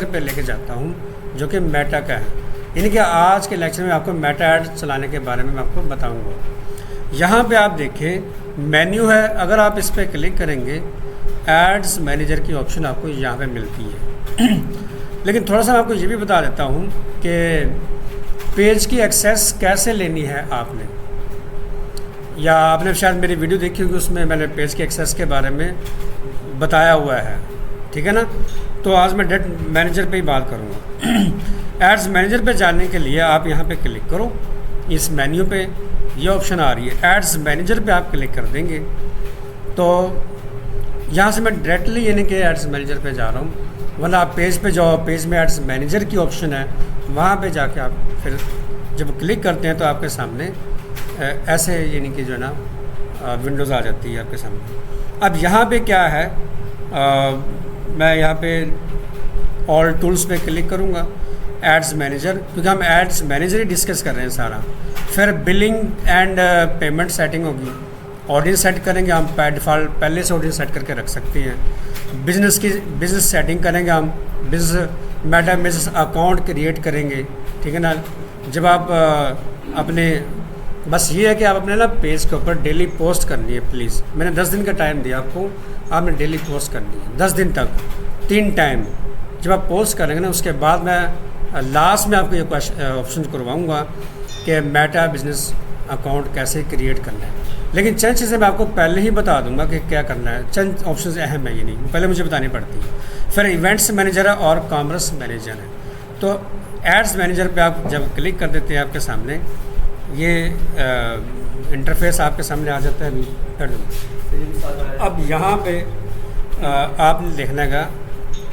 पे लेके जाता हूँ जो कि मेटा का है। यानी कि आज के लेक्चर में आपको मेटा ऐड चलाने के बारे में मैं आपको बताऊँगा। यहाँ पे आप देखें मेन्यू है, अगर आप इस पर क्लिक करेंगे एड्स मैनेजर की ऑप्शन आपको यहाँ पे मिलती है। लेकिन थोड़ा सा मैं आपको ये भी बता देता हूँ कि पेज की एक्सेस कैसे लेनी है आपने, या आपने शायद मेरी वीडियो देखी होगी, उसमें मैंने पेज की एक्सेस के बारे में बताया हुआ है, ठीक है ना। तो आज मैं डेट मैनेजर पे ही बात करूँगा। एड्स मैनेजर पे जाने के लिए आप यहाँ पे क्लिक करो, इस मेन्यू पे ये ऑप्शन आ रही है, एड्स मैनेजर पे आप क्लिक कर देंगे तो यहाँ से मैं डायरेक्टली यानी कि एड्स मैनेजर पे जा रहा हूँ। वरना आप पेज पे जाओ, पेज में एड्स मैनेजर की ऑप्शन है, वहाँ पे जाके आप फिर जब क्लिक करते हैं तो आपके सामने ऐसे यानी कि जो है ना विंडोज़ आ जाती है आपके सामने। अब यहाँ पे क्या है, मैं यहाँ पे ऑल टूल्स पे क्लिक करूँगा, एड्स मैनेजर, क्योंकि हम एड्स मैनेजर ही डिस्कस कर रहे हैं सारा। फिर बिलिंग एंड पेमेंट सेटिंग होगी, ऑडियंस सेट करेंगे हम, डिफ़ॉल्ट पहले से ऑडियंस सेट करके रख सकते हैं। बिज़नेस सेटिंग करेंगे हम, मेटा बिजनेस अकाउंट क्रिएट करेंगे, ठीक है ना। जब आप अपने, बस ये है कि आप अपने ना पेज के ऊपर डेली पोस्ट करनी है प्लीज़। मैंने 10 दिन का टाइम दिया आपको, आपने डेली पोस्ट करनी है 10 दिन तक 3 टाइम। जब आप पोस्ट करेंगे ना, उसके बाद मैं लास्ट में आपको ये ऑप्शन करवाऊँगा कि मेटा बिजनेस अकाउंट कैसे क्रिएट करना है। लेकिन चंद चीज़ें मैं आपको पहले ही बता दूंगा कि क्या करना है, चंद ऑप्शन अहम है, ये नहीं पहले मुझे बतानी पड़ती है। फिर इवेंट्स मैनेजर है और कॉमर्स मैनेजर है। तो एड्स मैनेजर पे आप जब क्लिक कर देते हैं आपके सामने ये इंटरफेस आपके सामने आ जाता है। अभी कर दूँ। अब यहाँ पे आपने देखने का,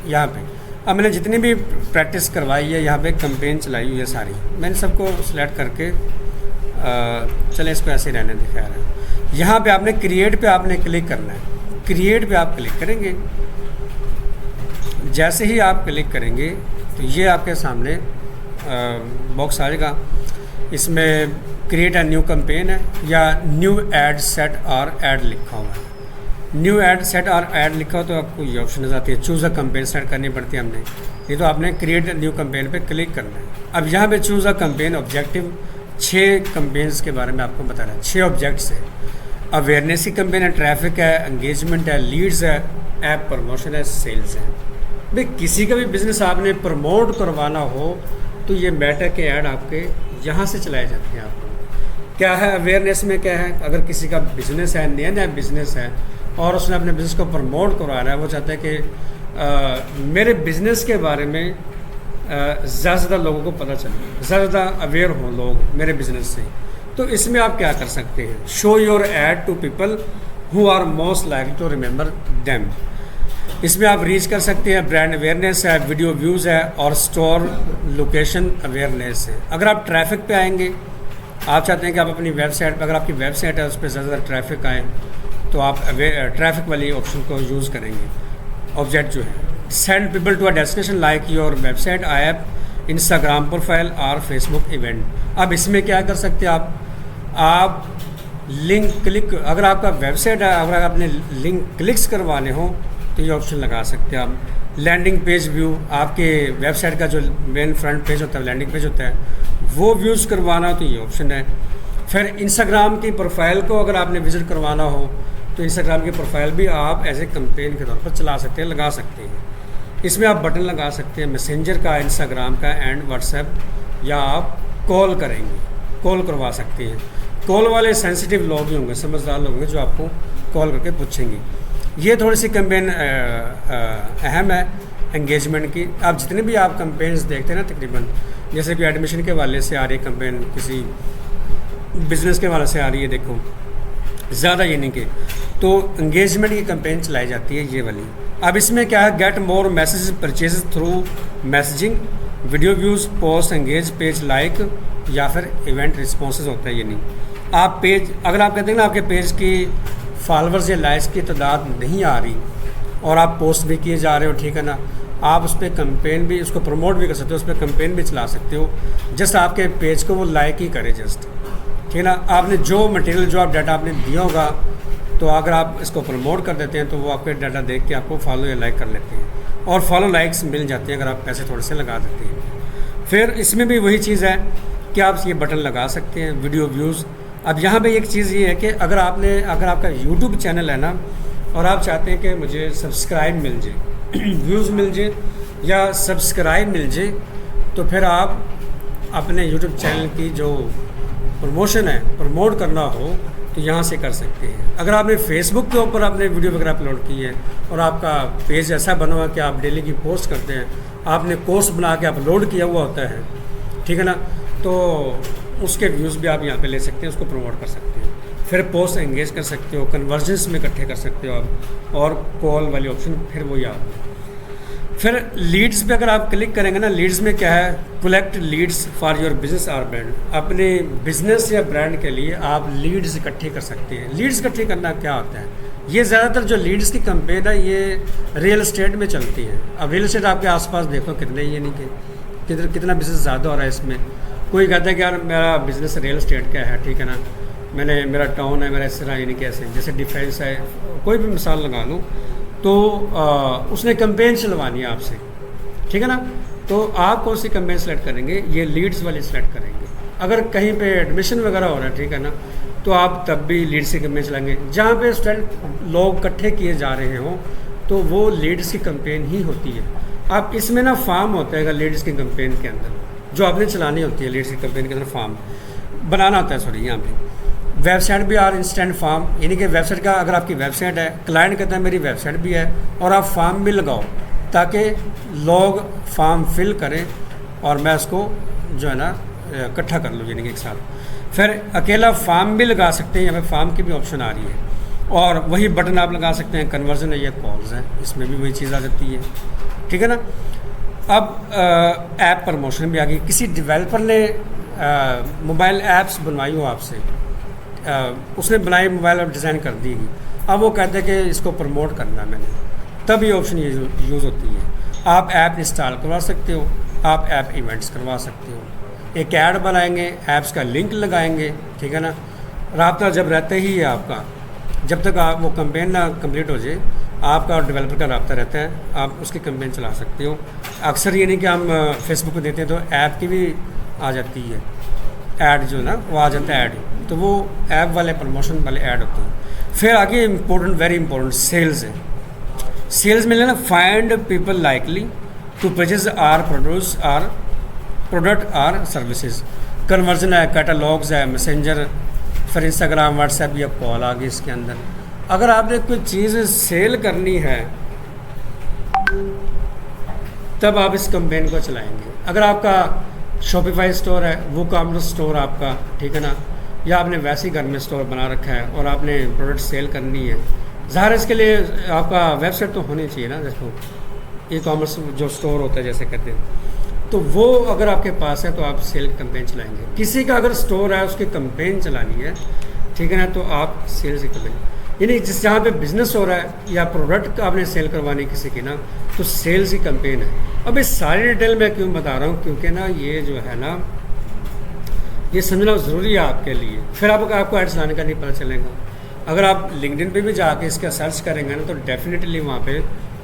यहाँ पे अब मैंने जितनी भी प्रैक्टिस करवाई है, यहाँ पे कैंपेन चलाई हुई है सारी, मैंने सबको सिलेक्ट करके चले इसको ऐसे ही रहने दिखा रहा है। यहाँ पे आपने क्रिएट पे आपने क्लिक करना है, क्रिएट पे आप क्लिक करेंगे। जैसे ही आप क्लिक करेंगे तो ये आपके सामने बॉक्स आएगा, इसमें क्रिएट अ न्यू कैंपेन है या न्यू एड सेट और ऐड लिखा हुआ है। न्यू एड सेट और ऐड लिखा हो तो आपको ये ऑप्शन नजर आती है, चूज़ अ कैंपेन सेट करनी पड़ती है हमने। ये तो आपने क्रिएट न्यू कैंपेन पे क्लिक करना है। अब यहाँ पे choose a campaign objective 6 campaigns के बारे में आपको बता रहा है, 6 ऑब्जेक्ट्स है। अवेयरनेस की कैंपेन है, ट्रैफिक है, एंगेजमेंट है, लीड्स है, ऐप प्रमोशन है, सेल्स है। भाई किसी का भी बिजनेस आपने प्रमोट करवाना हो तो ये मेटा के ऐड आपके यहाँ से चलाए जाते हैं। आपको क्या है, अवेयरनेस में क्या है, अगर किसी का बिजनेस है, नया बिजनेस है और उसने अपने बिज़नेस को प्रमोट करवा रहा है, वो चाहता है कि मेरे बिज़नेस के बारे में ज़्यादा से ज़्यादा लोगों को पता चले, ज़्यादा अवेयर हों लोग मेरे बिज़नेस से। तो इसमें आप क्या कर सकते हैं, show your ad to people who are most likely to remember them. इसमें आप रीच कर सकते हैं, ब्रांड अवेयरनेस है, वीडियो व्यूज़ है और स्टोर लोकेशन अवेयरनेस है। अगर आप ट्रैफिक पे आएंगे, आप चाहते हैं कि आप अपनी वेबसाइट पर, अगर आपकी वेबसाइट है उस पर ज़्यादा ट्रैफिक आए तो आप ट्रैफिक वाली ऑप्शन को यूज़ करेंगे। ऑब्जेक्ट जो है, send people to a destination like your website, app, Instagram profile और फेसबुक इवेंट। अब इसमें क्या कर सकते हैं आप लिंक क्लिक, अगर आपका वेबसाइट है, अगर आपने लिंक क्लिक्स करवाने हो तो ये ऑप्शन लगा सकते हैं आप। लैंडिंग पेज व्यू, आपके वेबसाइट का जो मेन फ्रंट पेज होता है, लैंडिंग पेज होता है, वो व्यूज़ करवाना हो तो ये ऑप्शन है। फिर इंस्टाग्राम की प्रोफाइल को अगर आपने विज़िट करवाना हो तो इंस्टाग्राम की प्रोफाइल भी आप एज ए कैंपेन के तौर पर चला सकते हैं, लगा सकते हैं। इसमें आप बटन लगा सकते हैं मैसेंजर का, इंस्टाग्राम का एंड व्हाट्सएप, या आप कॉल करेंगे, कॉल करवा सकते हैं। कॉल वाले सेंसिटिव लोग ही होंगे, समझदार लोग होंगे जो आपको कॉल करके पूछेंगे। ये थोड़ी सी कैंपेन अहम है एंगेजमेंट की। आप जितने भी आप कैंपेन्स देखते हैं ना, तकरीबन जैसे कि एडमिशन के वाले से आ रही है कैंपेन, किसी बिज़नेस के वाले से आ रही है, देखो ज़्यादा ये नहीं कि, तो एंगेजमेंट की कैंपेन चलाई जाती है ये वाली। अब इसमें क्या है, get more message purchase through messaging, video views, post, engage, page like या फिर इवेंट रिस्पॉन्सेज होता है। ये नहीं, आप पेज, अगर आप कहते हैं ना आपके पेज की फॉलोअर्स या लाइक्स की तादाद नहीं आ रही और आप पोस्ट भी किए जा रहे हो, ठीक है ना, आप उस पर कैंपेन भी, उसको प्रमोट भी कर सकते हो, उस पर कैंपेन भी चला सकते हो। जस्ट आपके पेज को वो लाइक ही करे, जस्ट, ठीक है ना। आपने जो मटेरियल, जो आप डाटा आपने दिया होगा, तो अगर आप इसको प्रमोट कर देते हैं तो वो आपके डाटा देख के आपको फॉलो या लाइक कर लेते हैं। और फॉलो लाइक्स मिल जाते हैं अगर आप पैसे थोड़े से लगा देते हैं। फिर इसमें भी वही चीज़ है कि आप ये बटन लगा सकते हैं वीडियो व्यूज़। अब यहाँ पे एक चीज़ ये है कि अगर आपका यूट्यूब चैनल है ना और आप चाहते हैं कि मुझे सब्सक्राइब मिल जाए व्यूज़ मिल जाए या सब्सक्राइब मिल जाए, तो फिर आप अपने यूट्यूब चैनल की जो प्रमोशन है, प्रमोट करना हो तो यहाँ से कर सकते हैं। अगर आपने फेसबुक के ऊपर अपने वीडियो वगैरह अपलोड की है और आपका पेज ऐसा बना हुआ कि आप डेली की पोस्ट करते हैं, आपने कोर्स बना के अपलोड किया हुआ होता है, ठीक है ना, तो उसके व्यूज़ भी आप यहाँ पे ले सकते हैं, उसको प्रमोट कर सकते हैं। फिर पोस्ट एंगेज कर सकते हो, कन्वर्जन्स में इकट्ठे कर सकते हो आप, और कॉल वाली ऑप्शन फिर वो याद है। फिर लीड्स पे अगर आप क्लिक करेंगे ना, लीड्स में क्या है, collect leads for your business और ब्रांड। अपने बिजनेस या ब्रांड के लिए आप लीड्स इकट्ठे कर सकते हैं। लीड्स इकट्ठे करना क्या होता है, ये ज़्यादातर जो लीड्स की कंपेन है ये रियल एस्टेट में चलती है। अब रियल एस्टेट आपके आसपास देखो कितने, ये नहीं कि कितना बिजनेस ज़्यादा हो रहा है इसमें। कोई कहता है कि यार मेरा बिजनेस रियल एस्टेट का है, ठीक है ना, मेरा टाउन है, मेरा इस तरह, यानी कैसे, जैसे डिफेंस है, कोई भी मिसाल लगा लूँ, तो उसने कंपेन चलवानी है आपसे, ठीक है ना, तो आप कौन सी कंपेन सेलेक्ट करेंगे, ये लीड्स वाली सेलेक्ट करेंगे। अगर कहीं पे एडमिशन वगैरह हो रहा है, ठीक है ना, तो आप तब भी लीड्स की कंपेन चलाएंगे। जहाँ पे स्टूडेंट लोग इकट्ठे किए जा रहे हों तो वो लीड्स की कंपेन ही होती है। आप इसमें ना फॉर्म होता है लीड्स की कंपेन के अंदर, जो आपने चलानी होती है लीड्स की कंपेन के अंदर फॉर्म बनाना होता है। सॉरी, यहाँ पे वेबसाइट भी और इंस्टेंट फॉर्म, यानी कि वेबसाइट का, अगर आपकी वेबसाइट है, क्लाइंट कहता है मेरी वेबसाइट भी है, और आप फॉर्म भी लगाओ ताकि लोग फॉर्म फिल करें और मैं उसको जो है ना इकट्ठा कर लूँ, यानी कि एक साथ। फिर अकेला फॉर्म भी लगा सकते हैं, यहाँ पे फॉर्म की भी ऑप्शन आ रही है, और वही बटन आप लगा सकते हैं, कन्वर्जन है या कॉल्स है, इसमें भी वही चीज़ आ जाती है, ठीक है ना। अब ऐप प्रमोशन भी आ गई। किसी डेवलपर ने मोबाइल ऐप्स बनवाई हो आपसे, उसने बनाई, मोबाइल ऐप डिज़ाइन कर दी गई, अब वो कहते हैं कि इसको प्रमोट करना है मैंने, तब ये ऑप्शन यूज़ होती है। आप ऐप इंस्टॉल करवा सकते हो, आप ऐप इवेंट्स करवा सकते हो, एक ऐड बनाएंगे, ऐप्स का लिंक लगाएंगे, ठीक है ना। राब्ता जब रहता ही है आपका, जब तक आप वो कैंपेन ना कंप्लीट हो जाए, आपका और डेवलपर का राब्ता रहता है, आप उसकी कैंपेन चला सकते हो। अक्सर ये नहीं कि हम फेसबुक पे देते हैं तो ऐप की भी आ जाती है ऐड, जो ना वो आ जाता है ऐड, तो वो ऐप वाले प्रमोशन वाले ऐड होते हैं। फिर आगे इम्पोर्टेंट, वेरी इंपॉर्टेंट, सेल्स है। सेल्स में लेना, find people likely to purchase our product or services. Conversion है, कैटलॉग्स है, मैसेंजर, फिर इंस्टाग्राम, व्हाट्सएप या कॉल आ गई इसके अंदर। अगर आपने कोई चीज़ सेल करनी है तब आप इस कैंपेन को चलाएंगे। अगर आपका शॉपिफाई स्टोर है, वो कॉमर्स स्टोर आपका, ठीक है ना, या आपने वैसे ही घर में स्टोर बना रखा है और आपने प्रोडक्ट सेल करनी है, ज़ाहिर इसके लिए आपका वेबसाइट तो होनी चाहिए ना, देखो ई कॉमर्स जो स्टोर होता है जैसे कहते हैं, तो वो अगर आपके पास है तो आप सेल कैंपेन चलाएंगे। किसी का अगर स्टोर है, उसकी कैंपेन चलानी है, ठीक है ना, तो आप सेल्स की कैंपेन, यानी जिस जहाँ पे बिजनेस हो रहा है या प्रोडक्ट आपने सेल करवानी किसी की ना, तो सेल्स की कैंपेन है। अब इस सारी डिटेल मैं क्यों बता रहा हूँ, क्योंकि ना ये जो है ना, ये समझना ज़रूरी है आपके लिए। फिर आपको एड्स लाने का नहीं पता चलेगा। अगर आप लिंक्डइन पे भी जाके इसका सर्च करेंगे ना, तो डेफिनेटली वहाँ पे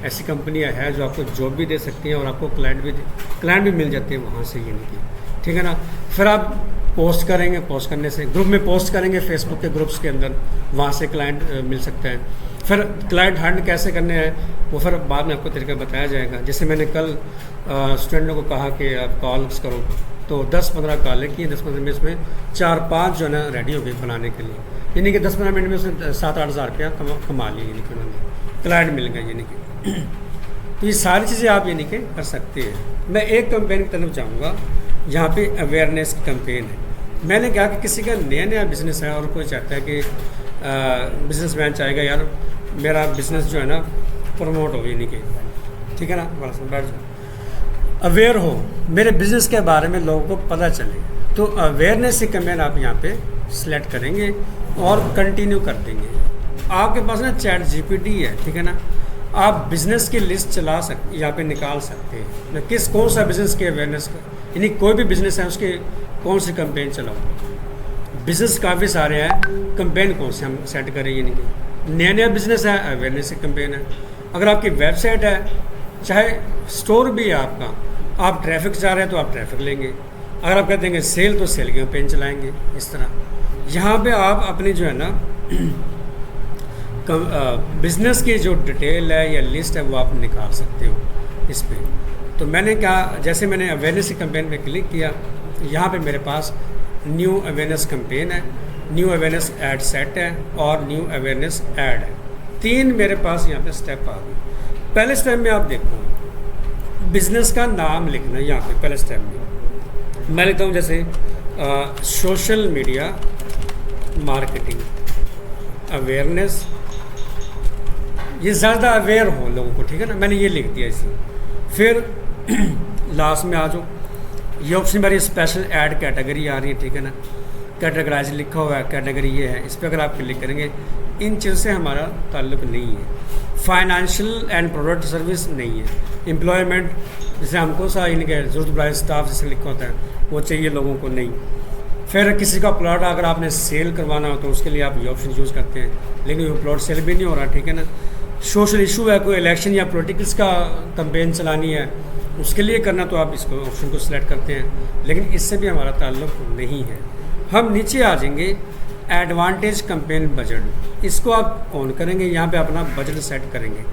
ऐसी कंपनियाँ हैं जो आपको जॉब भी दे सकती हैं और आपको क्लाइंट भी मिल जाते हैं वहाँ से, ये नहीं, ठीक है ना। फिर आप पोस्ट करेंगे, पोस्ट करने से ग्रुप में पोस्ट करेंगे, फेसबुक के ग्रुप्स के अंदर, वहाँ से क्लाइंट मिल सकता है। फिर क्लाइंट हंट कैसे करने हैं वो फिर बाद में आपको तरीका बताया जाएगा। जैसे मैंने कल स्टूडेंटों को कहा कि आप कॉल्स करो, तो 10-15 कॉलें की, 10-15 मिनट में 4-5 जो है ना रेडी हो गई बनाने के लिए, यानी कि 10-15 मिनट में उसने 7-8 हज़ार रुपया कमा लिए, यानी कि उन्होंने क्लाइंट मिल गए, यानी कि तो ये सारी चीज़ें आप यानी कि कर सकते हैं। मैं एक कैंपेन की तरफ जाऊँगा, यहाँ पे अवेयरनेस की कैंपेन है। मैंने कहा कि किसी का नया बिज़नेस है और कोई चाहता है कि बिजनेसमैन चाहेगा यार मेरा बिज़नेस जो है ना प्रमोट हो, यानी कि, ठीक है ना, बड़ा सा बैठ जाओ, अवेयर हो, मेरे बिज़नेस के बारे में लोगों को पता चले, तो अवेयरनेस की कैंपेन आप यहाँ पे सिलेक्ट करेंगे और कंटिन्यू कर देंगे। आपके पास ना चैट जीपीटी है, ठीक है ना, आप बिज़नेस की लिस्ट चला सकते, यहाँ पे निकाल सकते हैं मैं कौन सा बिज़नेस के अवेयरनेस का, यानी कोई भी बिज़नेस है उसके कौन सी कैंपेन चलाओ। बिज़नेस काफ़ी सारे हैं, कैंपेन कौन से हम सेट करें, यानी कि नया बिज़नेस है, अवेयरनेस की कैंपेन है। अगर आपकी वेबसाइट है चाहे स्टोर भी है आपका, आप ट्रैफिक चाह रहे हैं तो आप ट्रैफिक लेंगे, अगर आप कहते हैं सेल तो सेल के कैंपेन चलाएंगे। इस तरह यहाँ पे आप अपनी जो है ना बिज़नेस की जो डिटेल है या लिस्ट है वो आप निकाल सकते हो इस पे। तो मैंने कहा, जैसे मैंने अवेयरनेस की कैंपेन पे क्लिक किया, यहाँ पे मेरे पास न्यू अवेयरनेस कैंपेन है, न्यू अवेयरनेस ऐड सेट है और न्यू अवेयरनेस ऐड है। 3 मेरे पास यहाँ पे स्टेप आ गए। पहले स्टेप में आप देखो बिज़नेस का नाम लिखना है। यहाँ पे पहले स्टेप में मैं लिखता हूँ जैसे सोशल मीडिया मार्केटिंग अवेयरनेस, ये ज़्यादा अवेयर हो लोगों को, ठीक है ना, मैंने ये लिख दिया इसे। फिर लास्ट में आ जाओ, ये ऑप्शन मेरी स्पेशल ऐड कैटेगरी आ रही है, ठीक है ना, कैटेगराइज लिखा हुआ है, कैटेगरी ये है, इस पर अगर आप क्लिक करेंगे इन चीज़ से हमारा ताल्लुक़ नहीं है। फाइनेंशियल एंड प्रोडक्ट सर्विस नहीं है। एम्प्लॉयमेंट जैसे हमको सा इनके ज़रूरत स्टाफ जैसे लिखा होता है वो चाहिए लोगों को नहीं। फिर किसी का प्लॉट अगर आपने सेल करवाना हो तो उसके लिए आप ये ऑप्शन यूज़ करते हैं, लेकिन वो प्लॉट सेल भी नहीं हो रहा, ठीक है ना। सोशल इशू है, कोई इलेक्शन या पॉलिटिक्स का कैंपेन चलानी है, उसके लिए करना तो आप इसको ऑप्शन को सिलेक्ट करते हैं, लेकिन इससे भी हमारा ताल्लुक़ नहीं है। हम नीचे आ जाएंगे एडवांटेज कैंपेन बजट, इसको आप ऑन करेंगे, यहाँ पे अपना बजट सेट करेंगे,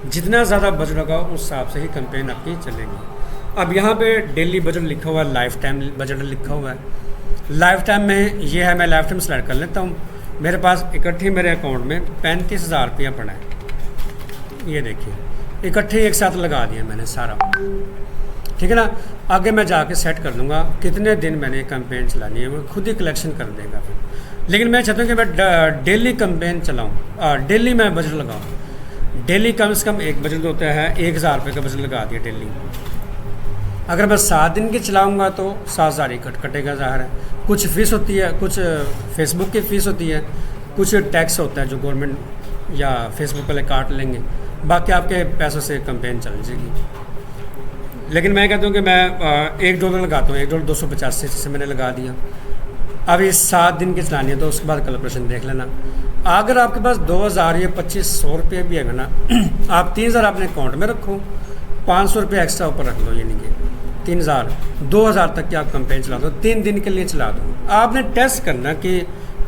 जितना ज़्यादा बजट होगा उस हिसाब से ही कैंपेन आपकी चलेगी। अब यहाँ पे डेली बजट लिखा हुआ है, लाइफ टाइम बजट लिखा हुआ है। लाइफ टाइम में ये है, मैं लाइफ टाइम सेलेक्ट कर लेता हूँ। मेरे पास इकट्ठे मेरे अकाउंट में 35,000 रुपया पड़ा है, ये देखिए इकट्ठे एक साथ लगा दिया मैंने सारा, ठीक है ना। आगे मैं जाके सेट कर दूंगा कितने दिन मैंने कैंपेन चलानी है, वो खुद ही कलेक्शन कर देगा फिर। लेकिन मैं चाहता हूँ कि मैं डेली कैंपेन चलाऊँ, डेली मैं बजट लगाऊँ। डेली कम से कम एक बजट होता है, 1,000 रुपये का बजट लगा दिया डेली। अगर मैं 7 दिन की चलाऊँगा तो 7,000 ही कटेगा, ज़ाहिर है। कुछ फ़ीस होती है, कुछ फेसबुक की फ़ीस होती है, कुछ टैक्स होता है जो गवर्नमेंट या फेसबुक वाले काट लेंगे, बाकी आपके पैसों से कैंपेन चल जाएगी। लेकिन मैं कहता हूँ कि मैं $1 लगाता हूँ, $1 285 से मैंने लगा दिया। अब ये 7 दिन की चलानी है तो उसके बाद कैलकुलेशन देख लेना। अगर आपके पास 2,000 या 2,500 रुपये भी है ना, आप 3,000 अपने अकाउंट में रखो, 500 रुपये एक्स्ट्रा ऊपर रख लो, यानी कि 3,000 2,000 तक की आप कैंपेन चला दो, 3 दिन के लिए चला दो। आपने टेस्ट करना कि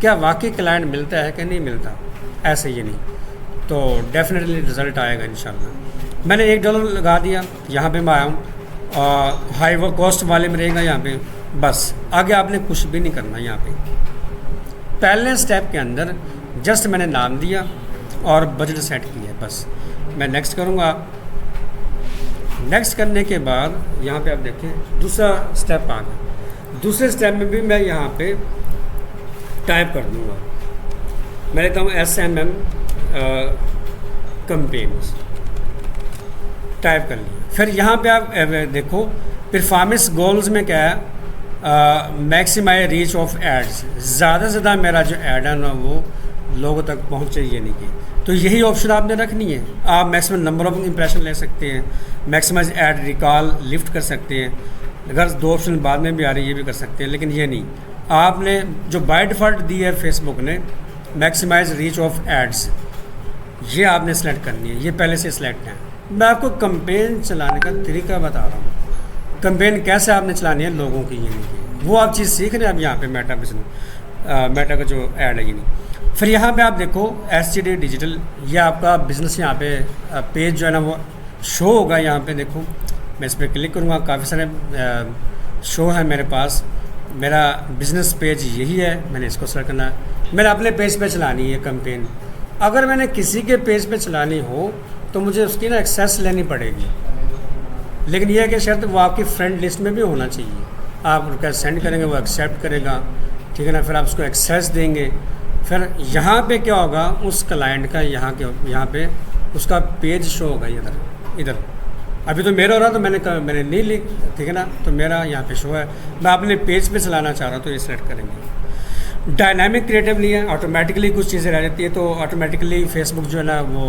क्या वाकई क्लाइंट मिलता है कि नहीं मिलता, ऐसे ही नहीं तो डेफिनेटली रिज़ल्ट आएगा इंशाल्लाह। मैंने $1 लगा दिया, यहाँ पे मैं आया हूँ और हाई वो कॉस्ट वाले में रहेगा यहाँ पे, बस आगे आपने कुछ भी नहीं करना। यहाँ पे पहले स्टेप के अंदर जस्ट मैंने नाम दिया और बजट सेट किया, बस मैं नेक्स्ट करूँगा। नेक्स्ट करने के बाद यहाँ पे आप देखें दूसरा स्टेप आ गया। दूसरे स्टेप में भी मैं यहाँ पे टाइप कर दूँगा, मैं लेता हूँ SMM कैंपेन्स, टाइप कर लिया। फिर यहाँ पे आप देखो परफॉर्मेंस गोल्स में क्या है, मैक्सिमाइज रीच ऑफ एड्स, ज़्यादा से ज़्यादा मेरा जो ऐड है ना वो लोगों तक पहुँचे, ये नहीं कि तो यही ऑप्शन आपने रखनी है। आप मैक्सिमम नंबर ऑफ इंप्रेशन ले सकते हैं, मैक्सिमाइज ऐड रिकॉल लिफ्ट कर सकते हैं, अगर 2 ऑप्शन बाद में भी आ रही है ये भी कर सकते हैं, लेकिन ये नहीं। आपने जो बाय डिफ़ॉल्ट दी है फेसबुक ने मैक्सिमाइज रीच ऑफ एड्स, ये आपने सेलेक्ट करनी है, ये पहले से सिलेक्ट है। मैं आपको कैंपेन चलाने का तरीका बता रहा हूँ, कैंपेन कैसे आपने चलानी है लोगों की, ये नहीं वो आप चीज़ सीख रहे हैं अब यहाँ पे मेटा बिजनेस, मेटा का जो ऐड है ये नहीं। फिर यहाँ पे आप देखो SGD डिजिटल, ये आपका बिज़नेस यहाँ पे पेज जो है ना वो शो होगा। यहाँ पे देखो मैं इस पर क्लिक करूँगा, काफ़ी सारे शो है मेरे पास। मेरा बिज़नेस पेज यही है, मैंने इसको सेलेक्ट करना है। मैंने अपने पेज पे चलानी है कैंपेन। अगर मैंने किसी के पेज पे चलानी हो तो मुझे उसकी ना एक्सेस लेनी पड़ेगी, लेकिन यह है कि शर्त वो आपकी फ्रेंड लिस्ट में भी होना चाहिए। आप रिक्वेस्ट सेंड करेंगे, वो एक्सेप्ट करेगा, ठीक है ना। फिर आप उसको एक्सेस देंगे। फिर यहाँ पे क्या होगा, उस क्लाइंट का यहाँ पे उसका पेज शो होगा इधर। अभी तो मेरा हो रहा तो मैंने नहीं ली, ठीक है ना, तो मेरा यहाँ पे शो है। मैं अपने पेज पे चलाना चाह रहा हूँ तो ये सेलेक्ट करेंगे। डायनामिक क्रिएटिवली है, ऑटोमेटिकली कुछ चीज़ें रह जाती है तो ऑटोमेटिकली फेसबुक जो है ना वो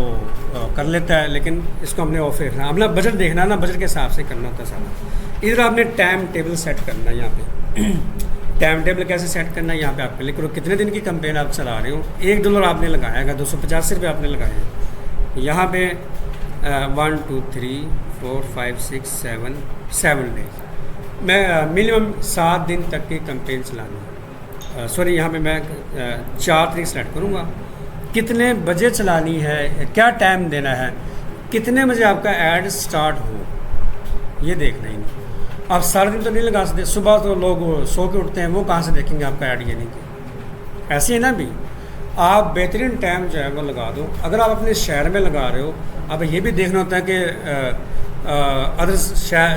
कर लेता है, लेकिन इसको हमने ऑफ रखना, अपना बजट देखना ना, बजट के हिसाब से करना होता है सारा। इधर आपने टाइम टेबल सेट करना है। यहाँ पे टाइम टेबल कैसे सेट करना है, यहाँ पे आप क्लिक करो, कितने दिन की कैंपेन आप चला रहे हो। $1 आपने लगाया है, 285 रुपये आपने लगाए हैं। यहाँ पे 1 2 3 4 5 6 7 डेज। मैं मिनिमम 7 दिन तक की कंपेन चलानी है। सॉरी, यहाँ पे मैं 4 तारीख सेलेक्ट करूँगा। कितने बजे चलानी है, क्या टाइम देना है, कितने बजे आपका ऐड स्टार्ट हो, ये देखना ही नहीं। आप सारे दिन तो नहीं लगा सकते। सुबह तो लोग सो के उठते हैं, वो कहाँ से देखेंगे आपका ऐड, ये नहीं कि ऐसे है ना भी। आप बेहतरीन टाइम जो है वो लगा दो। अगर आप अपने शहर में लगा रहे हो, अब ये भी देखना होता है कि अदर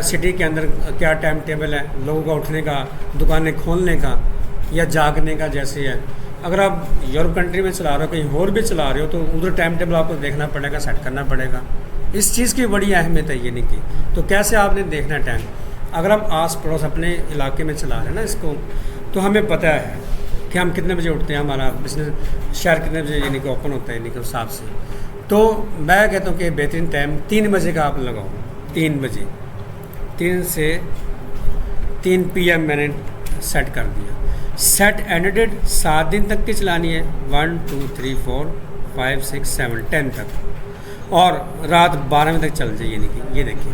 सिटी के अंदर क्या टाइम टेबल है लोगों का उठने का, दुकानें खोलने का या जागने का, जैसे है। अगर आप यूरोप कंट्री में चला रहे हो, कहीं और भी चला रहे हो, तो उधर टाइम टेबल आपको देखना पड़ेगा, सेट करना पड़ेगा। इस चीज़ की बड़ी अहमियत है ये नहीं की। तो कैसे आपने देखना टाइम, अगर हम आस पड़ोस अपने इलाके में चला रहे हैं ना इसको, तो हमें पता है कि हम कितने बजे उठते हैं, हमारा बिजनेस शहर कितने बजे यानी कि ओपन होता है, यानी कि उस हिसाब से। तो मैं कहता हूँ कि बेहतरीन टाइम 3 बजे का आप लगाओ। 3 बजे, 3 से 3 PM मैंने सेट कर दिया। सेट एंड डेट 7 दिन तक की चलानी है, 1 2 3 4 5 6 7 10 तक, और रात 12 बजे तक चल जाइए। यानी कि ये देखिए,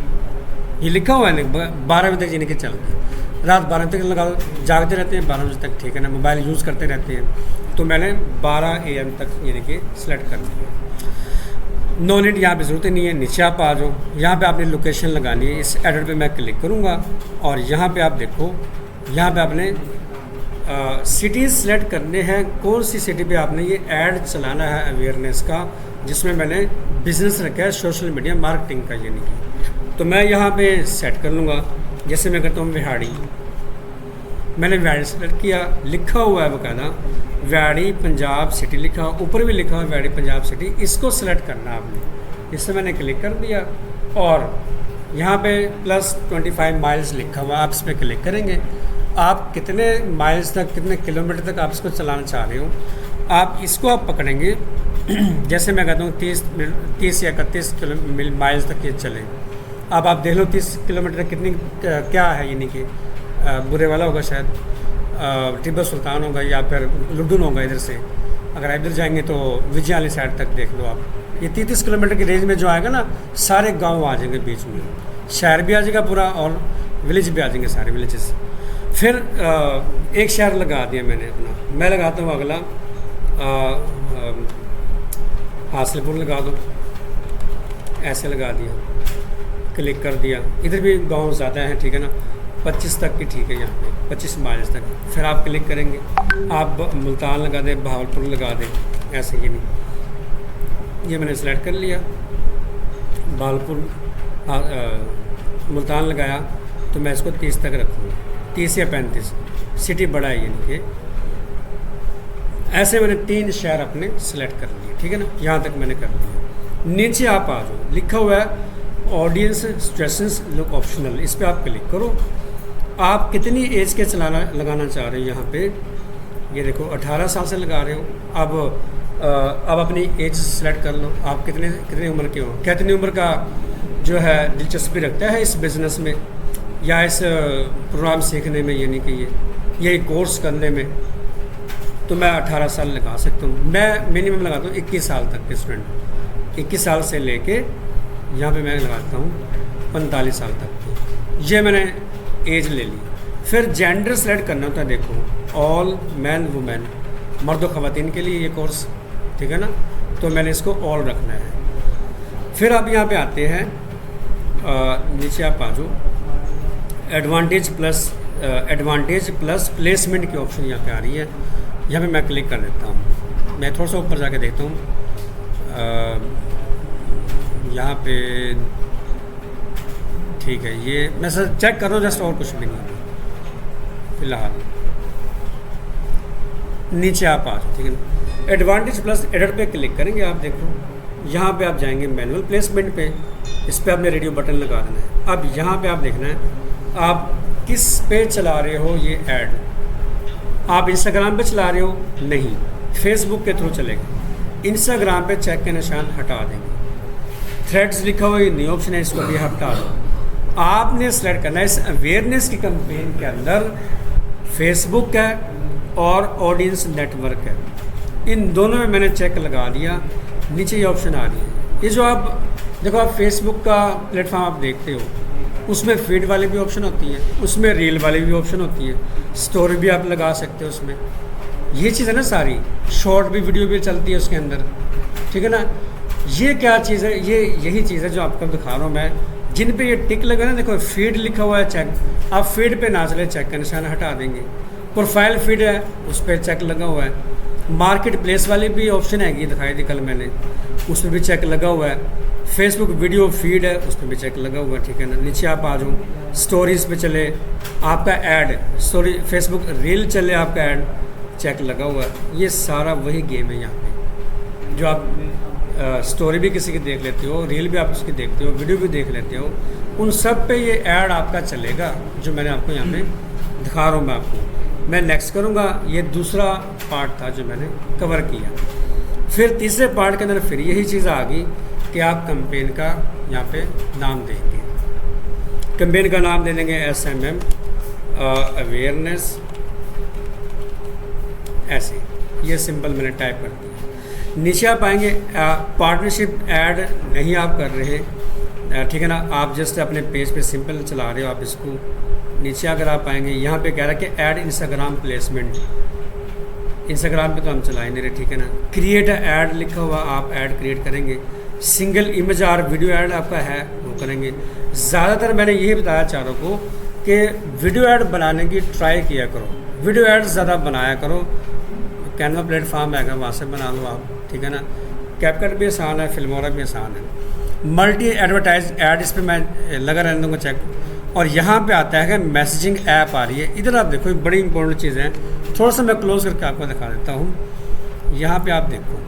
ये लिखा हुआ है ना 12 बजे तक, यानी कि चल गई। रात 12 बजे तक लगा, जागते रहते हैं 12 बजे तक, ठीक है ना, मोबाइल यूज़ करते रहते हैं। तो मैंने 12 AM तक यानी कि सेलेक्ट कर दिया। नो नीड, यहाँ पे ज़रूरत ही नहीं है। नीचे आप आ जाओ, यहाँ पे आपने लोकेशन लगानी है। इस एडिट पे मैं क्लिक करूँगा और यहाँ पे आप देखो, यहाँ पे आपने सिटीज़ सेलेक्ट करने हैं। कौन सी सिटी पे आपने ये ऐड चलाना है अवेयरनेस का, जिसमें मैंने बिज़नेस रखा है सोशल मीडिया मार्केटिंग का, यानी कि। तो मैं यहाँ पे सेट कर लूँगा। जैसे मैं करता हूँ विहाड़ी, मैंने विहाड़ी सेलेक्ट किया। लिखा हुआ है बकायदा विहाड़ी पंजाब सिटी लिखा, ऊपर भी लिखा हुआ है विहाड़ी पंजाब सिटी। इसको सेलेक्ट करना आपने। इससे मैंने क्लिक कर दिया और यहाँ पे +25 माइल्स लिखा हुआ, आप इस पर क्लिक करेंगे। आप कितने माइल्स तक, कितने किलोमीटर तक आप इसको चलाना चाह रहे हो, आप इसको आप पकड़ेंगे। जैसे मैं कहता हूँ 30 या 31 माइल्स तक ये चले। अब आप देख लो 30 किलोमीटर कितनी क्या है, यानी कि बुरे वाला होगा शायद, टिब्बत सुल्तान होगा या फिर लुडुन होगा। इधर से अगर इधर जाएंगे तो विजय वाली साइड तक देख लो आप। ये 33 किलोमीटर की रेंज में जो आएगा ना, सारे गांव आ जाएंगे बीच में, शहर भी आ जाएगा पूरा और विलेज भी आ जाएंगे, सारे विलेजेस। फिर एक शहर लगा दिया मैंने अपना। मैं लगाता हूँ अगला हासिलपुर लगा दो, ऐसे लगा दिया, क्लिक कर दिया। इधर भी गांव ज़्यादा है, ठीक है ना, 25 तक की, ठीक है, यहाँ पे 25 माइल्स तक। फिर आप क्लिक करेंगे, आप मुल्तान लगा दें, भावलपुर लगा दें, ऐसे ही नहीं। ये मैंने सेलेक्ट कर लिया, भावलपुर मुल्तान लगाया, तो मैं इसको 30 तक रखूँगा, 30 या 35। सिटी बड़ा है यानी कि। ऐसे मैंने 3 शहर अपने सेलेक्ट कर लिए, ठीक है ना, यहाँ तक मैंने कर दिया। नीचे आप आ जाओ, लिखा हुआ है ऑडियंस सिचुएशंस लुक ऑप्शनल, इस पर आप क्लिक करो। आप कितनी एज के लगाना चाह रहे हो, यहाँ पे ये देखो 18 साल से लगा रहे हो। अब अपनी एज सेलेक्ट कर लो, आप कितने उम्र के हो, कितनी उम्र का जो है दिलचस्पी रखता है इस बिज़नेस में या इस प्रोग्राम सीखने में, यानी कि ये कोर्स करने में। तो मैं 18 साल लगा सकता हूँ। मैं मिनिमम लगाता हूँ 21 साल तक के स्टूडेंट, 21 साल से लेके यहाँ पे मैं लगाता हूँ 45 साल तक की। ये मैंने एज ले ली। फिर जेंडर सेलेक्ट करना होता है, देखो ऑल मैन वुमेन, मर्द और ख़वातीन के लिए ये कोर्स, ठीक है ना। तो मैंने इसको ऑल रखना है। फिर आप यहाँ पे आते हैं, नीचे आप आ जाओ, एडवांटेज प्लस प्लेसमेंट की ऑप्शन यहाँ पे आ रही है। यहाँ पे मैं क्लिक कर देता हूँ। मैं थोड़ा सा ऊपर जाके देखता हूँ, यहाँ पे ठीक है। ये मैं सर चेक कर रहा हूँ जस्ट, और कुछ भी नहीं फिलहाल। नीचे आप आ जाओ, ठीक है ना। एडवांटेज प्लस एडिट पे क्लिक करेंगे, आप देखो यहाँ पे आप जाएंगे मैनुअल प्लेसमेंट पे, इस पर आपने रेडियो बटन लगा देना है। अब यहाँ पे आप देखना है आप किस पे चला रहे हो ये ऐड। आप इंस्टाग्राम पे चला रहे हो, नहीं, फेसबुक के थ्रू चलेगा। इंस्टाग्राम पे चेक के निशान हटा देंगे। थ्रेड्स लिखा हुआ ये न्यू ऑप्शन है, इसको भी हटा दो। आपने सेलेक्ट करना है इस अवेयरनेस की कैंपेन के अंदर फेसबुक है और ऑडियंस नेटवर्क है। इन दोनों में मैंने चेक लगा दिया। नीचे ये ऑप्शन आ रही है, ये जो आप देखो आप फेसबुक का प्लेटफॉर्म आप देखते हो, उसमें फीड वाली भी ऑप्शन होती है, उसमें रील वाली भी ऑप्शन होती है, स्टोरी भी आप लगा सकते हो उसमें। ये चीज़ है ना सारी, शॉर्ट भी वीडियो भी चलती है उसके अंदर, ठीक है ना। ये क्या चीज़ है, ये यही चीज़ है जो आपको दिखा रहा हूँ मैं। जिन पे ये टिक लगा ना, देखो फीड लिखा हुआ है चेक, आप फीड पे ना चले, चेक का निशान हटा देंगे। प्रोफाइल फीड है, उस पर चेक लगा हुआ है। मार्केट प्लेस वाली भी ऑप्शन है, ये दिखाई थी कल मैंने, उस पर भी चेक लगा हुआ है। फेसबुक वीडियो फीड है, उस पर भी चेक लगा हुआ है, ठीक है ना। नीचे आप आ जाओ, स्टोरीज़ पे चले, आपका ऐड स्टोरी, फेसबुक रील चले, आपका ऐड चेक लगा हुआ है। ये सारा वही गेम है यहाँ पे, जो आप स्टोरी भी किसी की देख लेते हो, रील भी आप उसकी देखते हो, वीडियो भी देख लेते हो, उन सब पे ये ऐड आपका चलेगा, जो मैंने आपको यहाँ पे दिखा रहा हूँ मैं आपको। मैं नेक्स्ट करूँगा, ये दूसरा पार्ट था जो मैंने कवर किया। फिर तीसरे पार्ट के अंदर फिर यही चीज़ आ गई कि आप कैंपेन का यहाँ पे नाम देंगे। कैंपेन का नाम दे देंगे SMM अवेयरनेस, ऐसे, ये सिंपल मैंने टाइप कर दिया। नीचे आप आएंगे, पार्टनरशिप ऐड नहीं आप कर रहे, ठीक है ना, आप जस्ट अपने पेज पे सिंपल चला रहे हो आप इसको। नीचे अगर आप आएंगे, यहाँ पे कह रहा है कि ऐड इंस्टाग्राम प्लेसमेंट, इंस्टाग्राम पे तो हम चला ही नहीं रहे, ठीक है ना। क्रिएट ऐड लिखा हुआ, आप ऐड क्रिएट करेंगे। सिंगल इमेज और वीडियो ऐड आपका है, वो करेंगे। ज़्यादातर मैंने यही बताया चारों को कि वीडियो ऐड बनाने की ट्राई किया करो, वीडियो ऐड ज़्यादा बनाया करो। कैनवा प्लेटफॉर्म है, वहाँ से बना लो आप, ठीक है ना। कैपकट भी आसान है, फिल्मोरा भी आसान है। मल्टी एडवर्टाइज ऐड, इस पर मैं लगा रहने दूँगा चेक। और यहाँ पे आता है कि मैसेजिंग ऐप आ रही है, इधर आप देखो, एक बड़ी इंपॉर्टेंट चीज़ है। थोड़ा सा मैं क्लोज करके आपको दिखा देता हूँ। यहाँ पे आप देखो,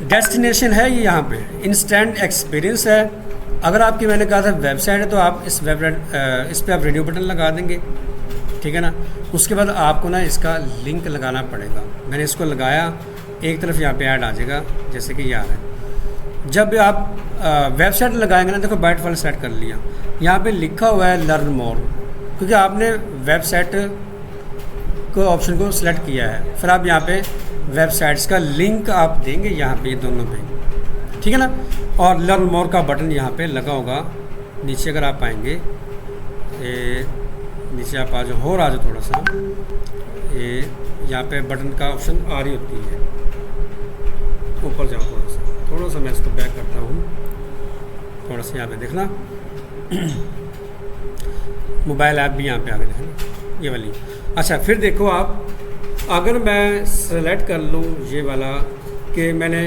डेस्टिनेशन है ये, यहाँ पे इंस्टेंट एक्सपीरियंस है। अगर आपकी, मैंने कहा था वेबसाइट है, तो आप इस पर आप रेडियो बटन लगा देंगे, ठीक है ना। उसके बाद आपको ना इसका लिंक लगाना पड़ेगा। मैंने इसको लगाया, एक तरफ यहाँ पे ऐड आ जाएगा, जैसे कि ये आ रहा है। जब आप वेबसाइट लगाएंगे ना, देखो बाय डिफ़ॉल्ट सेट कर लिया, यहाँ पे लिखा हुआ है लर्न मोर, क्योंकि आपने वेबसाइट को ऑप्शन को सिलेक्ट किया है। फिर आप यहाँ पे वेबसाइट्स का लिंक आप देंगे यहाँ पे, दोनों पे, ठीक है ना। और लर्न मोर का बटन यहाँ पे लगा होगा। नीचे अगर आप आएंगे, नीचे आप आ जाओ, और आ जाओ थोड़ा सा, ये यहाँ पे बटन का ऑप्शन आ रही होती है, ऊपर जाओ थोड़ा सा मैं इसको बैक करता हूँ, थोड़ा सा यहाँ पे देखना। मोबाइल ऐप भी यहाँ पे आ गए, देखना ये वाली। अच्छा, फिर देखो आप, अगर मैं सेलेक्ट कर लूँ ये वाला कि मैंने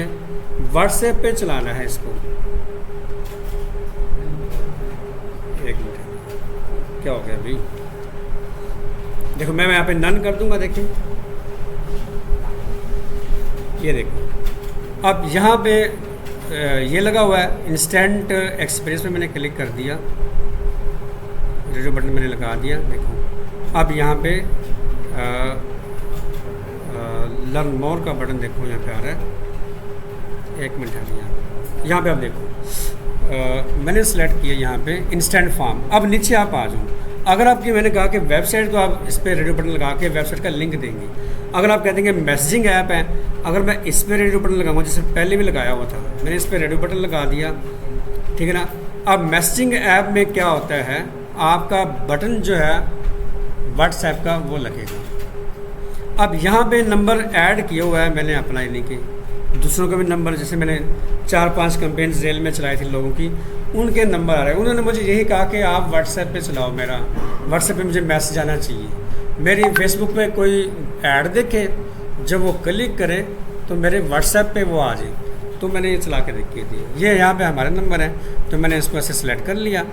व्हाट्सएप पे चलाना है इसको, एक मिनट, क्या हो गया अभी, देखो मैं यहाँ पे नन कर दूंगा। देखिए ये देखो, अब यहाँ पे ये लगा हुआ है इंस्टेंट एक्सपीरियंस पे, मैंने क्लिक कर दिया, रेडियो बटन मैंने लगा दिया। देखो अब यहाँ पे लर्न मोर का बटन देखो यहाँ पे आ रहा है, एक मिनट है यहाँ पे आप देखो, मैंने सेलेक्ट किया यहाँ पे इंस्टेंट फॉर्म। अब नीचे आप आ जाओ, अगर आपकी, मैंने कहा कि वेबसाइट, तो आप इस पर रेडियो बटन लगा के वेबसाइट का लिंक देंगे। अगर आप कहते हैं कि मैसेजिंग ऐप है, अगर मैं इस पर रेडियो बटन लगाऊंगा, जैसे पहले भी लगाया हुआ था, मैंने इस पर रेडियो बटन लगा दिया, ठीक है ना। अब मैसेजिंग ऐप में क्या होता है, आपका बटन जो है व्हाट्सएप का वो लगेगा। अब यहाँ पे नंबर ऐड किया हुआ है मैंने अपना, यानी कि दूसरों का भी नंबर, जैसे मैंने 4-5 कैंपेन्स रेल में चलाई थी लोगों की, उनके नंबर आ रहे हैं। उन्होंने मुझे यही कहा कि आप व्हाट्सएप पे चलाओ, मेरा व्हाट्सएप पे मुझे मैसेज आना चाहिए। मेरी फेसबुक पे कोई ऐड देखे, जब वो क्लिक करे तो मेरे व्हाट्सएप पे वो आ जाए, तो मैंने ये चला के देखी थी। ये यहाँ पे हमारे नंबर है, तो मैंने इसको ऐसे सेलेक्ट कर लिया।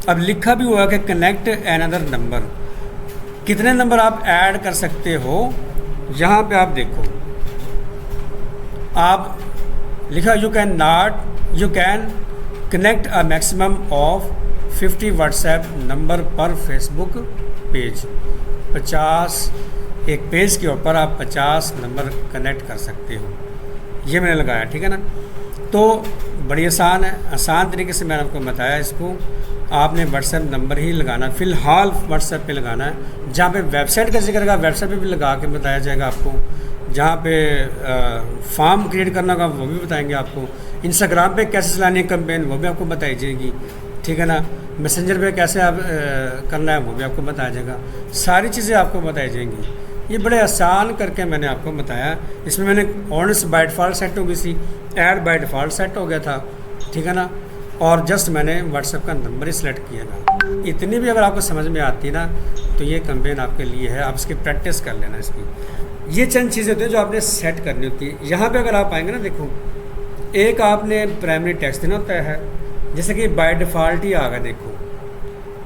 अब लिखा भी हुआ कि कनेक्ट अनदर नंबर, कितने नंबर आप ऐड कर सकते हो। यहाँ पे आप देखो, आप लिखा you can connect a maximum of 50 WhatsApp number पर फेसबुक पेज। 50 एक पेज के ऊपर आप 50 नंबर कनेक्ट कर सकते हो, ये मैंने लगाया, ठीक है ना। तो बड़ी आसान है, आसान तरीके से मैंने आपको बताया। इसको आपने व्हाट्सएप नंबर ही लगाना, फ़िलहाल व्हाट्सएप पे लगाना है। जहाँ पे वेबसाइट का जिक्र का, वेबसाइट पे भी लगा के बताया जाएगा आपको। जहाँ पे फॉर्म क्रिएट करना का, वो भी बताएंगे आपको। इंस्टाग्राम पे कैसे चलानी है कैंपेन वो भी आपको बताई जाएगी, ठीक है ना। मैसेंजर पे कैसे आप करना है वो भी आपको बताया जाएगा, सारी चीज़ें आपको बताई जाएंगी। ये बड़े आसान करके मैंने आपको बताया। इसमें मैंने ऑडियंस बाय डिफ़ॉल्ट सेट हो गई थी, ऐड बाय डिफ़ॉल्ट सेट हो गया था, ठीक है ना। और जस्ट मैंने व्हाट्सएप का नंबर ही सिलेक्ट किया था। इतनी भी अगर आपको समझ में आती ना तो ये कैंपेन आपके लिए है, आप इसकी प्रैक्टिस कर लेना इसकी। ये चंद चीज़ें होती हैं जो आपने सेट करनी होती है। यहाँ पे अगर आप आएंगे ना, देखो एक आपने प्राइमरी टेक्स्ट देना होता है, जैसे कि बाय डिफ़ॉल्ट ही आ गया, देखो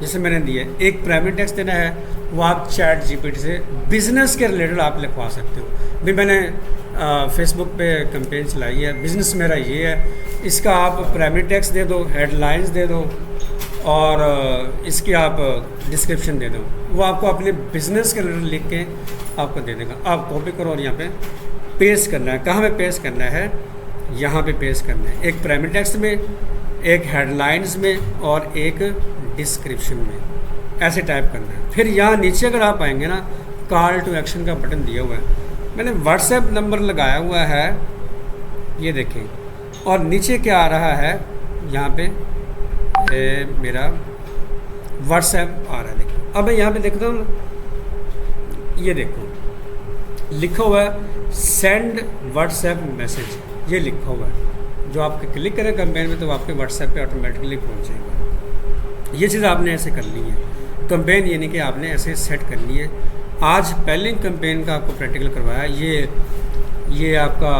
जैसे मैंने दिया एक प्राइमरी टेक्स्ट देना है, वो आप चैट जीपीटी से बिज़नेस के रिलेटेड आप लिखवा सकते हो। भी मैंने फेसबुक पे कैंपेन चलाई है, बिज़नेस मेरा ये है, इसका आप प्राइमरी टेक्स्ट दे दो, हेडलाइंस दे दो और इसकी आप डिस्क्रिप्शन दे दो। वो आपको अपने बिज़नेस के रिलेटेड लिख के आपको दे देगा। आप कॉपी करो और यहाँ पे पेस्ट करना है। कहाँ पे पेस्ट करना है? यहाँ पे पेस्ट करना है, एक प्राइमरी टेक्स्ट में, एक हेडलाइंस में और एक डिस्क्रिप्शन में, ऐसे टाइप करना है। फिर यहाँ नीचे अगर आप आएंगे ना, कॉल टू एक्शन का बटन दिया हुआ है, मैंने व्हाट्सएप नंबर लगाया हुआ है, ये देखें। और नीचे क्या आ रहा है, यहाँ पे मेरा व्हाट्सएप आ रहा है, देखिए। अब मैं यहाँ पे देखता हूँ, ये देखो लिखा हुआ है सेंड व्हाट्सएप मैसेज, ये लिखा हुआ है। जो आप क्लिक करें कैंपेन में तो आपके व्हाट्सएप पे ऑटोमेटिकली पहुँचेगा। ये चीज़ आपने ऐसे कर ली है कैंपेन, यानी कि आपने ऐसे सेट करनी है। आज पहले कैंपेन का आपको प्रैक्टिकल करवाया, ये आपका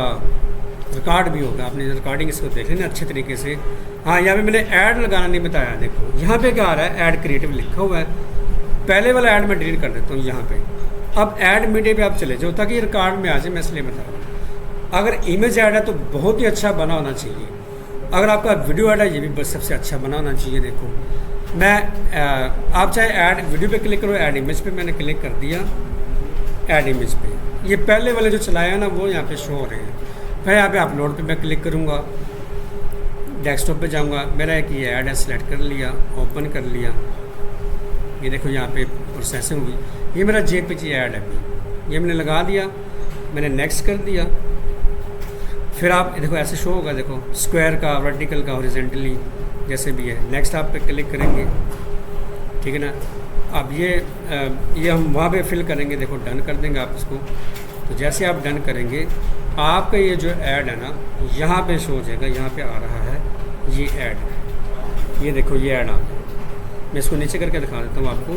रिकॉर्ड भी होगा, आपने रिकॉर्डिंग इसको देख लेना अच्छे तरीके से। हाँ, यहाँ पे मैंने ऐड लगाना नहीं बताया, देखो यहाँ पे क्या आ रहा है, ऐड क्रिएटिव लिखा हुआ है। पहले वाला ऐड मैं डिलीट कर देता हूँ यहाँ पे। अब ऐड मीडिया पे आप चले जाओ ताकि रिकॉर्ड में आ जाए, मैं इसलिए बता रहा हूँ। अगर इमेज ऐड है तो बहुत ही अच्छा बना होना चाहिए। अगर आपका वीडियो ऐड है, ये भी बस सबसे अच्छा बना होना चाहिए। देखो मैं आप चाहे ऐड वीडियो पे क्लिक करो, ऐड इमेज पे मैंने क्लिक कर दिया, ऐड इमेज पे। ये पहले वाले जो चलाया है ना वो यहाँ पे शो हो रहे हैं। फिर यहाँ पे अपलोड पे मैं क्लिक करूँगा, डेस्कटॉप पे जाऊँगा, मेरा एक ये ऐड है, सेलेक्ट कर लिया, ओपन कर लिया। ये देखो यहाँ पे प्रोसेसिंग हुई, ये मेरा जेपीजी ऐड है, ये मैंने लगा दिया, मैंने नेक्स्ट कर दिया। फिर आप देखो ऐसे शो होगा, देखो स्क्वायर का, वर्टिकल का, हॉरिजॉन्टली जैसे भी है। नेक्स्ट आप पे क्लिक करेंगे, ठीक है ना। अब ये हम वहाँ पे फिल करेंगे, देखो डन कर देंगे आप इसको। तो जैसे आप डन करेंगे, आपका ये जो ऐड है ना यहाँ पे शो हो जाएगा, यहाँ पे आ रहा है ये ऐड। ये देखो ये ऐड आ गया। मैं इसको नीचे करके दिखा देता हूँ आपको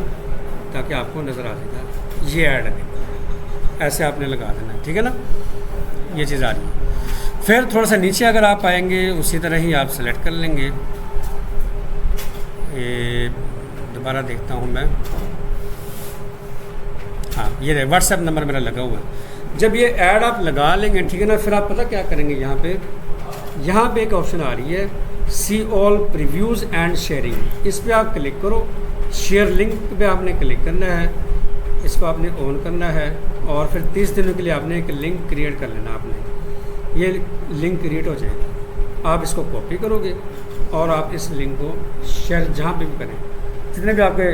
ताकि आपको नज़र आ जाएगा। ये ऐड है, देखो ऐसे आपने लगा देना, ठीक है ना। ये चीज़ आ रही है। फिर थोड़ा सा नीचे अगर आप आएंगे, उसी तरह ही आप सेलेक्ट कर लेंगे। ये दोबारा देखता हूँ मैं, हाँ ये व्हाट्सएप नंबर मेरा लगा हुआ है। जब ये ऐड आप लगा लेंगे, ठीक है ना, फिर आप पता क्या करेंगे, यहाँ पे एक ऑप्शन आ रही है, see all previews and sharing. इस पर आप क्लिक करो, शेयर लिंक पे आपने क्लिक करना है, इसको आपने ऑन करना है और फिर 30 दिनों के लिए आपने एक लिंक क्रिएट कर लेना। आपने ये लिंक क्रिएट हो जाएगा, आप इसको कॉपी करोगे और आप इस लिंक को शेयर जहाँ पे भी करें, जितने भी आपके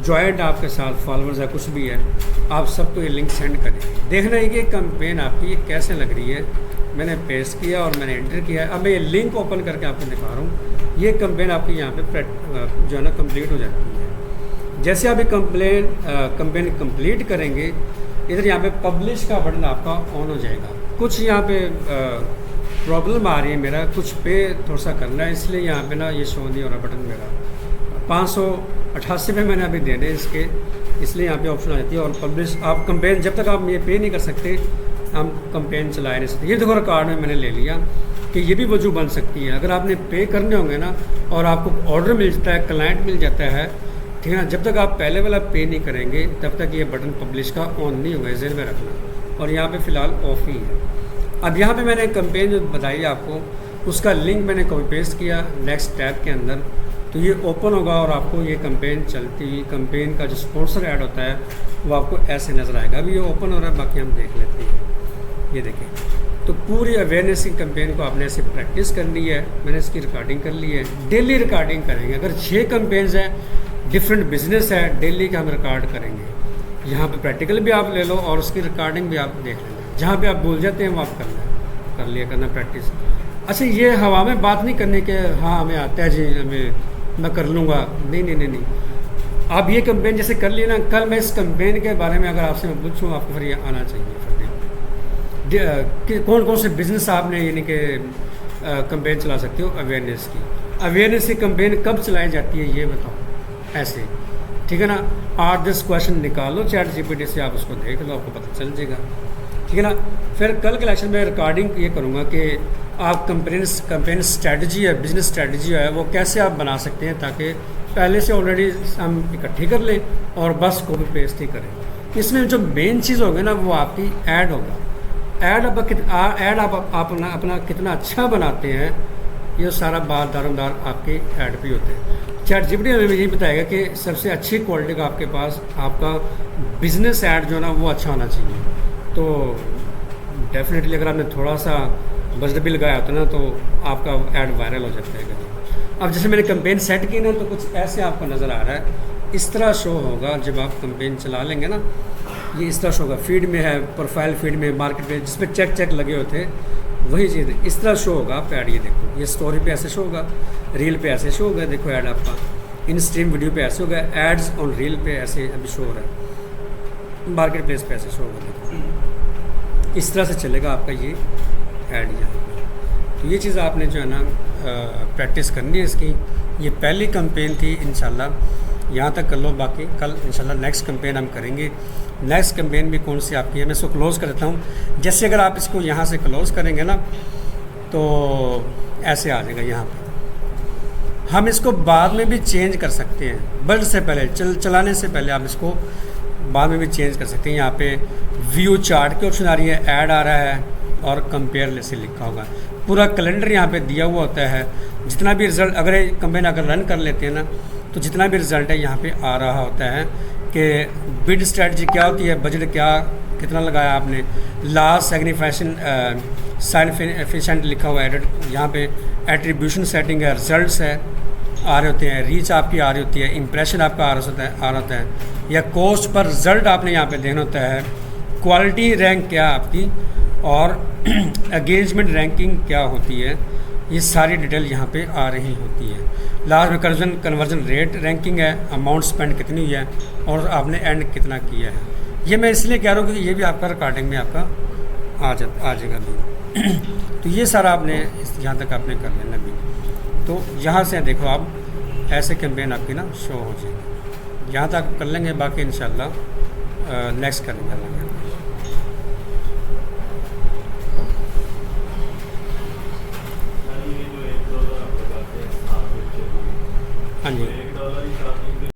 जॉइंट आपके साथ फॉलोअर्स है, कुछ भी है, आप सबको ये लिंक सेंड करें। देखना है कि कैंपेन आपकी ये कैसे लग रही है। मैंने पेस्ट किया और मैंने एंटर किया। अब मैं ये लिंक ओपन करके आपको दिखा रहा हूँ। ये कैंपेन आपकी यहाँ पे जो है ना कंप्लीट हो जाती है। जैसे आप ये कैंपेन कंप्लीट करेंगे, इधर यहाँ पे पब्लिश का बटन आपका ऑन हो जाएगा। कुछ यहाँ पे प्रॉब्लम आ रही है, मेरा कुछ पे थोड़ा सा करना है, इसलिए यहाँ पे ना ये शो नहीं हो रहा बटन मेरा। 588 पे मैंने अभी देने इसके, इसलिए यहाँ पे ऑप्शन आ जाती है। और पब्लिश आप कैंपेन, जब तक आप ये पे नहीं कर सकते हम कैंपेन चला नहीं सकते। ये देखो रिकॉर्ड में मैंने ले लिया कि ये भी वजह बन सकती है। अगर आपने पे करने होंगे ना और आपको ऑर्डर मिल जाता है, क्लाइंट मिल जाता है, ठीक है ना, जब तक आप पहले वाला पे नहीं करेंगे तब तक ये बटन पब्लिश का ऑन नहीं होगा, ज़हन में रखना। और यहाँ पे फ़िलहाल ऑफ ही है। अब यहाँ पे मैंने कैंपेन जो बताई आपको, उसका लिंक मैंने कॉपी पेस्ट किया नेक्स्ट टैब के अंदर, तो ये ओपन होगा और आपको ये कैंपेन चलती हुई, कैंपेन का जो स्पॉन्सर ऐड होता है वो आपको ऐसे नज़र आएगा। अभी ये ओपन हो रहा है, बाकी हम देख लेते हैं। ये देखें, तो पूरी अवेयरनेस की कैंपेन को आपने ऐसे प्रैक्टिस करनी है। मैंने इसकी रिकॉर्डिंग कर ली है, डेली रिकॉर्डिंग करेंगे। अगर 6 कैंपेन्स हैं, डिफरेंट बिजनेस है, डेली का हम रिकॉर्ड करेंगे। यहाँ पे प्रैक्टिकल भी आप ले लो और उसकी रिकॉर्डिंग भी आप देख लेना। जहाँ पे आप भूल जाते हैं वो आप करना है। कर लिया करना प्रैक्टिस। अच्छा, ये हवा में बात नहीं करने के हाँ हमें आता है जी, हमें मैं कर लूँगा, नहीं नहीं नहीं नहीं। आप ये कैंपेन जैसे कर लिए ना, कल मैं इस कैंपेन के बारे में अगर आपसे मैं पूछूँ, आपको फिर ये आना चाहिए फिर कि कौन कौन से बिज़नेस आपने यानी कि कैंपेन चला सकते हो अवेयरनेस की। अवेयरनेस की कैंपेन कब चलाई जाती है ये बताओ, ऐसे ठीक है ना। 8-10 क्वेश्चन निकालो चैट जीपीटी से, आप उसको देख लो, आपको पता चल जाएगा, ठीक है ना। फिर कल के लेक्चर में रिकॉर्डिंग ये करूँगा कि आप कैंपेन स्ट्रेटजी है, बिजनेस स्ट्रेटजी है, वो कैसे आप बना सकते हैं ताकि पहले से ऑलरेडी हम इकट्ठी कर लें और बस कॉपी पेस्ट ही करें। इसमें जो मेन चीज़ होगी ना वो आपकी ऐड होगा। ऐड अपना कितना अच्छा बनाते हैं, ये सारा बार दारोमदार आपके ऐड पे होते हैं। चैट जीपीटी हमें यही बताएगा कि सबसे अच्छी क्वालिटी का आपके पास आपका बिजनेस ऐड जो है ना वो अच्छा होना चाहिए। तो डेफिनेटली अगर आपने थोड़ा सा बजट भी लगाया होता ना तो आपका ऐड वायरल हो जाता है कभी। अब जैसे मैंने कैंपेन सेट की ना तो कुछ ऐसे आपको नज़र आ रहा है, इस तरह शो होगा जब आप कैंपेन चला लेंगे ना, ये इस तरह शो होगा। फीड में है, प्रोफाइल फीड में, मार्केट में जिस पर चेक लगे होते हैं वही चीज़ इस तरह शो होगा। आप ऐड ये देखो, ये स्टोरी पे ऐसे शो होगा, रील पे ऐसे शो होगा, देखो ऐड आपका इन स्ट्रीम वीडियो पे ऐसे होगा, एड्स ऑन रील पे ऐसे अभी शो हो रहा है, मार्केट प्लेस पे ऐसे शो होगा, देखो इस तरह से चलेगा आपका ये ऐड यहाँ पे। तो ये चीज़ आपने जो है ना प्रैक्टिस करनी है इसकी। ये पहली कैंपेन थी, इंशाल्लाह यहाँ तक कर लो, बाकी कल इंशाल्लाह नेक्स्ट कैंपेन हम करेंगे। नेक्स्ट कैंपेन भी कौन सी आपकी है, मैं इसको क्लोज़ कर देता हूँ। जैसे अगर आप इसको यहाँ से क्लोज़ करेंगे ना तो ऐसे आ जाएगा यहाँ पर। हम इसको बाद में भी चेंज कर सकते हैं, बजट से पहले चलाने से पहले आप इसको बाद में भी चेंज कर सकते हैं। यहाँ पे व्यू चार्ट की ऑप्शन आ रही है, ऐड आ रहा है और कंपेयर से लिखा होगा। पूरा कैलेंडर यहाँ पे दिया हुआ होता है, जितना भी रिज़ल्ट अगर कैंपेन अगर रन कर लेते हैं ना तो जितना भी रिज़ल्ट है यहाँ पे आ रहा होता है कि बिड स्ट्रेटजी क्या होती है, बजट क्या कितना लगाया आपने, लास्ट सिग्निफिकेशन एफिशिएंट लिखा हुआ है, यहाँ पे एट्रीब्यूशन सेटिंग है, रिजल्ट्स है आ रहे होते हैं, रीच आपकी आ रही होती है, इंप्रेशन आपका आ रहा होता है, या कॉस्ट पर रिजल्ट आपने यहाँ पे देना होता है, क्वालिटी रैंक क्या आपकी और एंगेजमेंट रैंकिंग क्या होती है, ये सारी डिटेल यहाँ पे आ रही होती है। लास्ट में कन्वर्जन रेट रैंकिंग है, अमाउंट स्पेंड कितनी हुई है और आपने एंड कितना किया है। ये मैं इसलिए कह रहा हूँ कि ये भी आपका रिकॉर्डिंग में आपका आ जाएगा भी। तो ये सारा आपने यहाँ तक आपने कर लेना भी। तो यहाँ से देखो आप ऐसे कैंपेन आपकी ना शो हो जाएगी। यहाँ तक कर लेंगे, बाकी इंशाल्लाह नेक्स्ट कर लेंगे। हाँ जी।